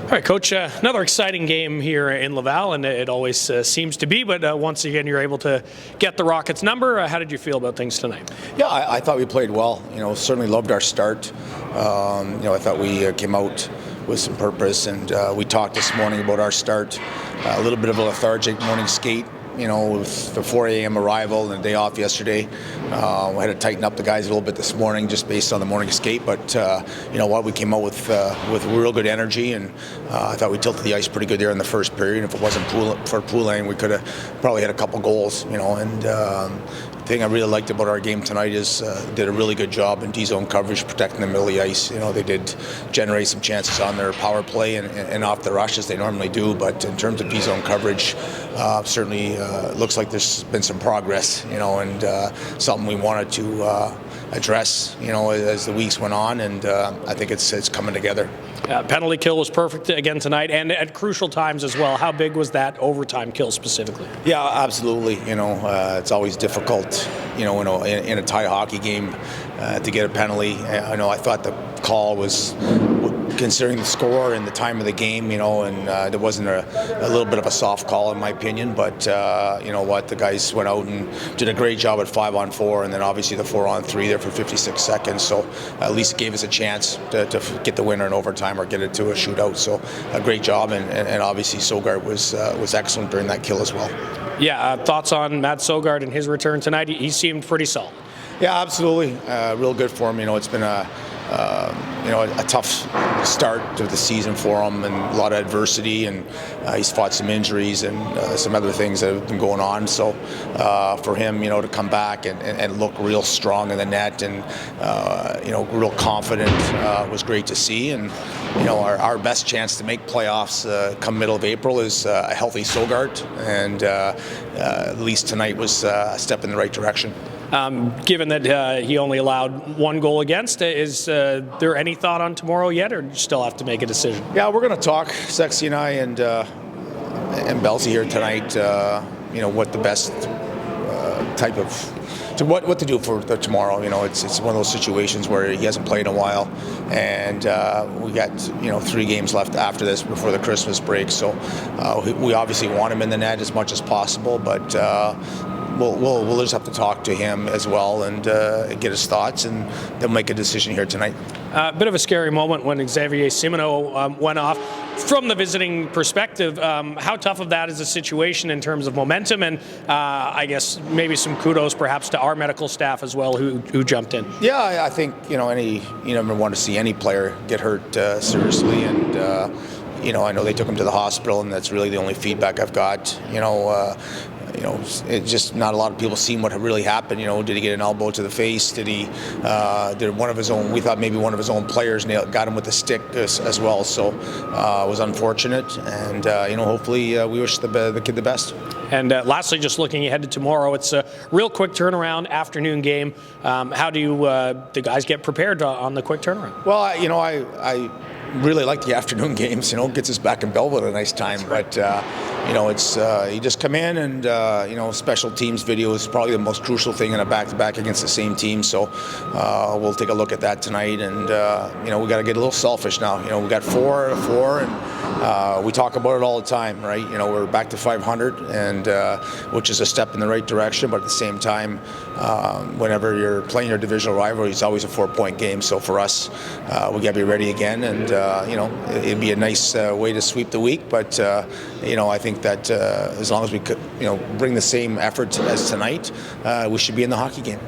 All right, Coach, another exciting game here in Laval, and it always seems to be, but once again, you're able to get the Rockets' number. How did you feel about things tonight? Yeah, I thought we played well. Certainly loved our start. I thought we came out with some purpose, and we talked this morning about our start. A little bit of a lethargic morning skate. With the 4 a.m. arrival and the day off yesterday. We had to tighten up the guys a little bit this morning just based on the morning skate. But we came out with real good energy, and I thought we tilted the ice pretty good there in the first period. If it wasn't for Poulet, we could have probably had a couple goals. The thing I really liked about our game tonight is did a really good job in D-zone coverage, protecting the middle of the ice. They did generate some chances on their power play and off the rush as they normally do. But in terms of D-zone coverage, certainly looks like there's been some progress. And something we wanted to address. As the weeks went on, and I think it's coming together. Penalty kill was perfect again tonight, and at crucial times as well. How big was that overtime kill specifically? Yeah, absolutely. It's always difficult, in a tie hockey game to get a penalty. I thought the call was, considering the score and the time of the game, and there wasn't a little bit of a soft call in my opinion, but the guys went out and did a great job at 5-on-4, and then obviously the 4-on-3 there for 56 seconds, so at least it gave us a chance to get the winner in overtime or get it to a shootout. So a great job, and obviously Sogard was excellent during that kill as well. Yeah, thoughts on Matt Sogard and his return tonight? He seemed pretty solid. Yeah, absolutely. Real good for him. It's been a tough start to the season for him, and a lot of adversity, and he's fought some injuries and some other things that have been going on. So for him, to come back and look real strong in the net and real confident was great to see. And our best chance to make playoffs come middle of April is a healthy Sogard, and at least tonight was a step in the right direction. Given that he only allowed one goal against, is there any thought on tomorrow yet, or do you still have to make a decision? Yeah, we're going to talk, Sexy and I, and Belzy here tonight, what the best type of, what to do for tomorrow. It's one of those situations where he hasn't played in a while, and we got 3 games left after this before the Christmas break. So we obviously want him in the net as much as possible, but we'll just have to talk to him as well and get his thoughts, and they'll make a decision here tonight. A bit of a scary moment when Xavier Simoneau went off. From the visiting perspective, how tough of that is a situation in terms of momentum, and I guess maybe some kudos perhaps to our medical staff as well who jumped in. Yeah, I think you never want to see any player get hurt seriously, and I know they took him to the hospital, and that's really the only feedback I've got. It's just not a lot of people seen what really happened. Did he get an elbow to the face? Did one of his own? We thought maybe one of his own players got him with a stick as well. So it was unfortunate, and hopefully we wish the kid the best. And lastly, just looking ahead to tomorrow, it's a real quick turnaround afternoon game. How do the guys get prepared on the quick turnaround? Well, I really like the afternoon games. Gets us back in Belleville at a nice time. But it's you just come in and special teams video is probably the most crucial thing in a back-to-back against the same team. So we'll take a look at that tonight, and we got to get a little selfish now. We got 4 and we talk about it all the time, right? We're back to 500, and which is a step in the right direction. But at the same time, whenever you're playing your divisional rival, it's always a 4-point game. So for us, we got to be ready again, and it'd be a nice way to sweep the week. But I think that as long as we could, bring the same effort as tonight, we should be in the hockey game.